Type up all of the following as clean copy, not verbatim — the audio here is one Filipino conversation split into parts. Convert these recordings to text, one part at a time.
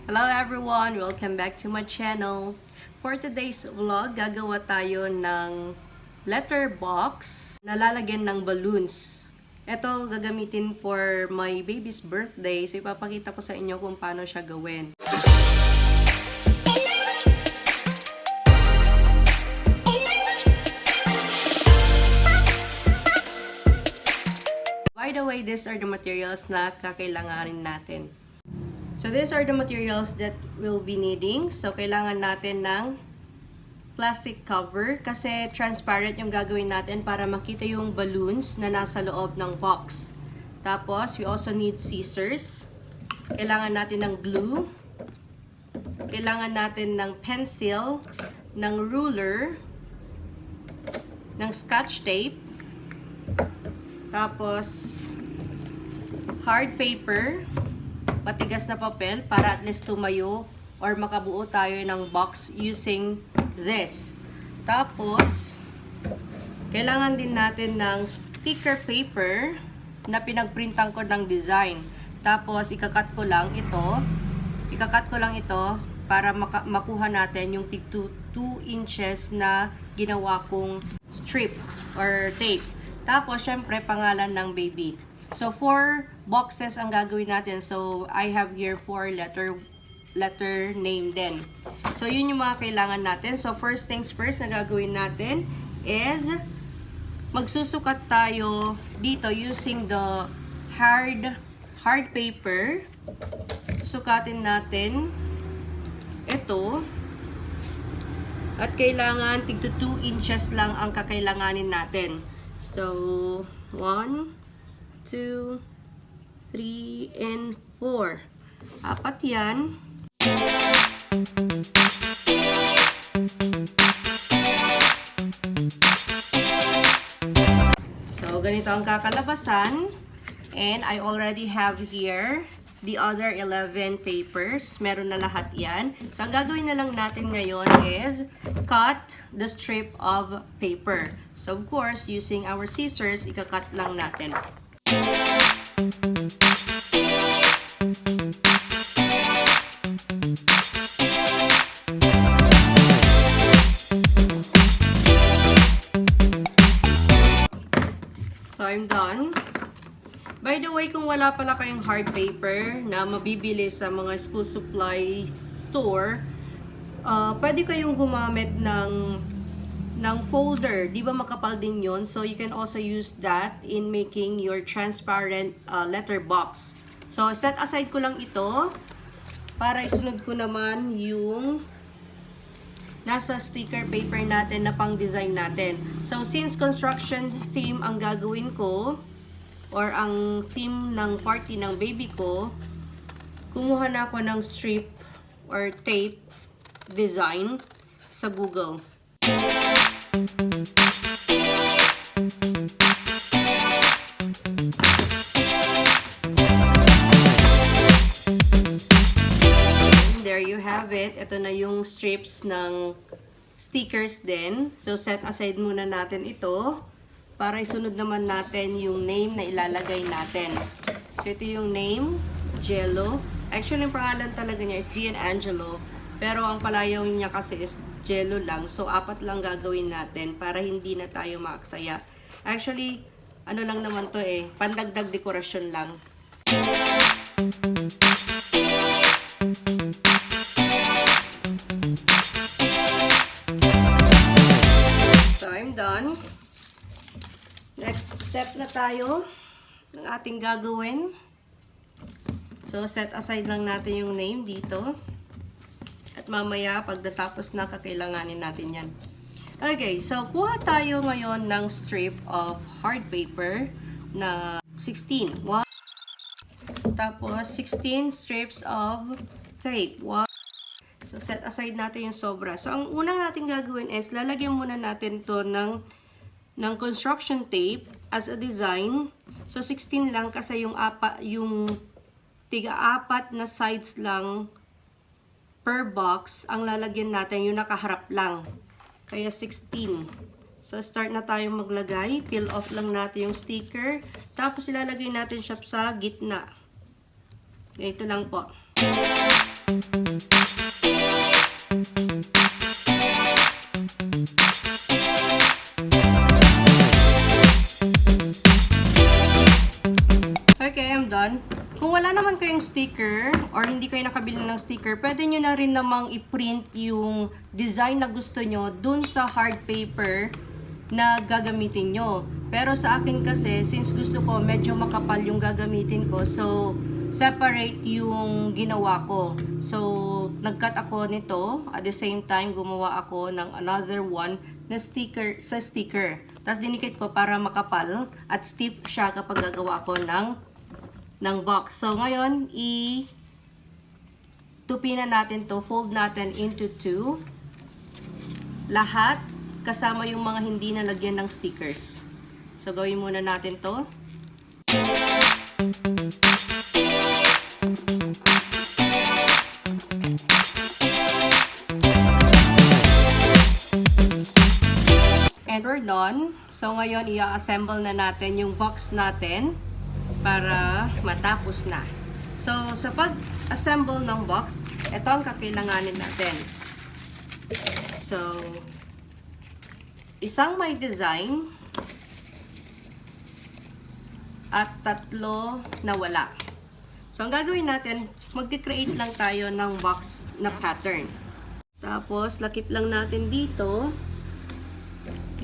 Hello everyone! Welcome back to my channel. For today's vlog, gagawa tayo ng letter box na lalagyan ng balloons. Ito gagamitin for my baby's birthday. So ipapakita ko sa inyo kung paano siya gawin. By the way, these are the materials na kakailanganin natin. So these are the materials that we'll be needing. So kailangan natin ng plastic cover kasi transparent yung gagawin natin para makita yung balloons na nasa loob ng box. Tapos we also need scissors. Kailangan natin ng glue. Kailangan natin ng pencil, ng ruler, ng scotch tape. Tapos hard paper, matigas na papel para at least tumayo or makabuo tayo ng box using this. Tapos, kailangan din natin ng sticker paper na pinagprintan ko ng design. Tapos, ikakat ko lang ito para makuha natin yung 2 inches na ginawa kong strip or tape. Tapos, syempre, pangalan ng baby. So, 4 boxes ang gagawin natin. So, I have here 4 letter name din. So, yun yung mga kailangan natin. So, first things first na gagawin natin is magsusukat tayo dito using the hard paper. Susukatin natin ito. At kailangan tig 2 inches lang ang kakailanganin natin. So, 1, 2, 3, and 4. Apat yan. So, ganito ang kakalabasan. And I already have here the other 11 papers. Meron na lahat yan. So, ang gagawin na lang natin ngayon is cut the strip of paper. So, of course, using our scissors, ikakat lang natin. So, I'm done. By the way, kung wala pala kayong hard paper na mabibili sa mga school supply store, pwede kayong gumamit ng folder. Di ba makapal din yun? So, you can also use that in making your transparent letter box. So, set aside ko lang ito para isunod ko naman yung nasa sticker paper natin na pang-design natin. So, since construction theme ang gagawin ko, or ang theme ng party ng baby ko, kumuha na ako ng strip or tape design sa Google. There you have it. Ito na yung strips ng stickers din. So, set aside muna natin ito para isunod naman natin yung name na ilalagay natin. So, ito yung name, Jello. Actually, yung pangalan talaga niya is Gian Angelo. Pero ang palayaw niya kasi is Jello lang. So, 4 lang gagawin natin para hindi na tayo maaksaya. Actually, ano lang naman to eh, pandagdag dekorasyon lang. So, I'm done. Next step na tayo ng ating gagawin. So, set aside lang natin yung name dito. At mamaya, pag natapos na, kakailanganin natin yan. Okay, so kuha tayo ngayon ng strip of hard paper na 16. Tapos, 16 strips of tape. So, set aside natin yung sobra. So, ang unang natin gagawin is, lalagyan muna natin to ng construction tape as a design. So, 16 lang kasi yung tiga-4 na sides lang per box ang lalagyan natin, yung nakaharap lang. Kaya 16. So, start na tayong maglagay. Peel off lang natin yung sticker. Tapos, ilalagay natin siya sa gitna. Ito lang po. sticker or hindi kayo nakabili ng sticker, pwede nyo na rin namang i-print yung design na gusto nyo dun sa hard paper na gagamitin nyo. Pero sa akin kasi, since gusto ko medyo makapal yung gagamitin ko, so separate yung ginawa ko. So, nag-cut ako nito. At the same time, gumawa ako ng another one na sticker sa sticker. Tapos dinikit ko para makapal at stiff siya kapag gagawa ko ng box. So, ngayon, tupi na natin to, fold natin into 2. Lahat, kasama yung mga hindi nalagyan ng stickers. So, gawin muna natin to. And we're done. So, ngayon, i-assemble na natin yung box natin para matapos na. So, sa pag-assemble ng box, ito ang kakailanganin natin. So, isang may design at 3 na wala. So, ang gagawin natin, mag-create lang tayo ng box na pattern. Tapos, lakip lang natin dito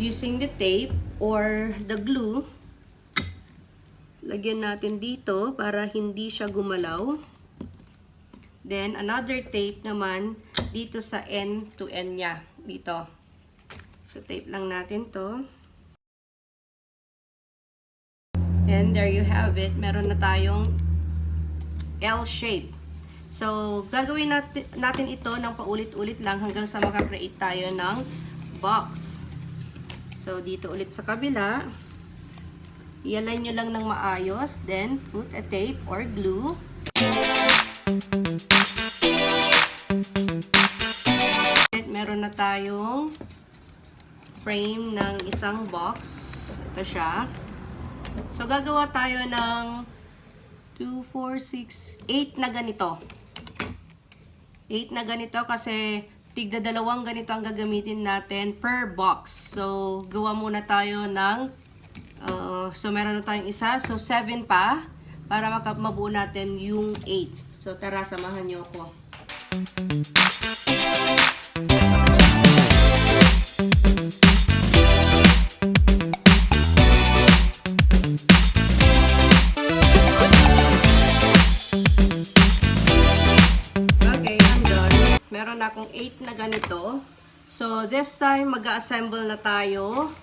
using the tape or the glue. Lagyan natin dito para hindi siya gumalaw. Then, another tape naman dito sa end to end niya. Dito. So, tape lang natin to. And there you have it. Meron na tayong L shape. So, gagawin natin ito ng paulit-ulit lang hanggang sa makakreate tayo ng box. So, dito ulit sa kabila. I-align nyo lang ng maayos. Then, put a tape or glue. At meron na tayong frame ng isang box. Ito siya. So, gagawa tayo ng 2, 4, 6, 8 na ganito. 8 na ganito kasi tigda 2 ganito ang gagamitin natin per box. So, gawa muna tayo ng so, meron na tayong isa. So, 7 pa para mabuo natin yung 8. So, tara, samahan nyo ako. Okay, I'm done. Meron na akong 8 na ganito. So, this time, mag-assemble na tayo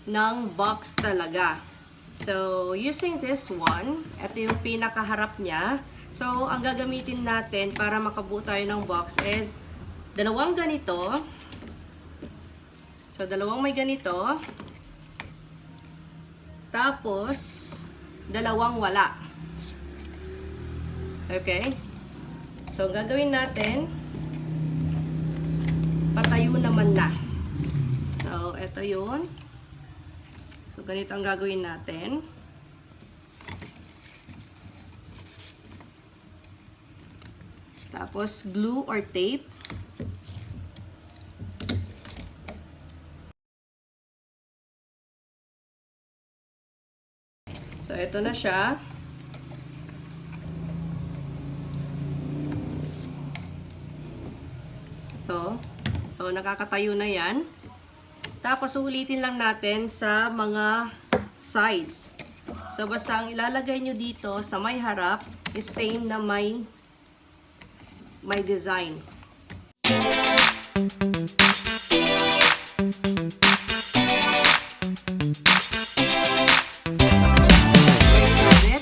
ng box talaga. So, using this one, ito yung pinakaharap niya. So, ang gagamitin natin para makabuo tayo ng box is 2 ganito. So, 2 may ganito. Tapos, 2 wala. Okay? So, gagawin natin, patayo naman na. So, ito yun. So, ganito ang gagawin natin. Tapos, glue or tape. So, ito na siya. Ito. So, nakakatayo na yan. Tapos, ulitin lang natin sa mga sides. So, basta ang ilalagay nyo dito sa may harap is same na may design.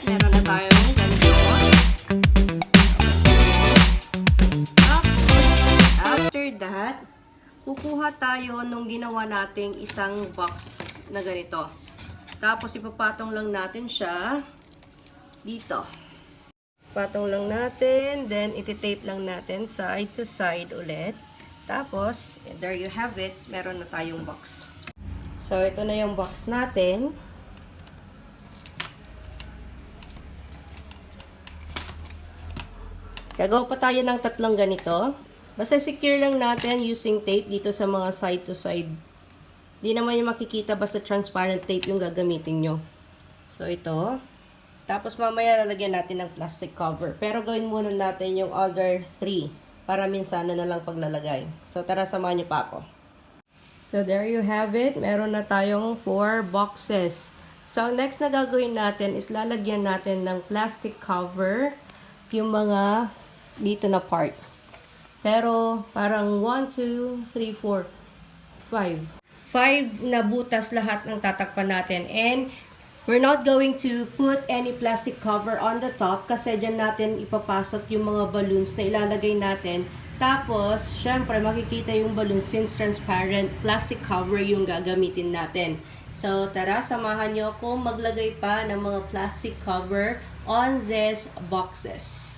Meron na tayong ganito. Tapos, after that, kukuha tayo nung ginawa nating isang box na ganito. Tapos, ipapatong lang natin siya dito. Patong lang natin, then iti-tape lang natin side to side ulit. Tapos, there you have it, meron na tayong box. So, ito na yung box natin. Gagawa pa tayo ng 3 ganito. Basta secure lang natin using tape dito sa mga side to side. Di naman yung makikita, basta transparent tape yung gagamitin nyo. So, ito. Tapos mamaya lalagyan natin ng plastic cover. Pero gawin muna natin yung other 3 para minsan na lang paglalagay. So tara, samahan niyo pa ako. So there you have it. Meron na tayong 4 boxes. So ang next na gagawin natin is lalagyan natin ng plastic cover yung mga dito na part. Pero parang 1, 2, 3, 4, 5. 5 na butas lahat ng tatakpan natin. And we're not going to put any plastic cover on the top kasi dyan natin ipapasok yung mga balloons na ilalagay natin. Tapos, syempre, makikita yung balloons since transparent plastic cover yung gagamitin natin. So, tara, samahan nyo ako maglagay pa ng mga plastic cover on these boxes.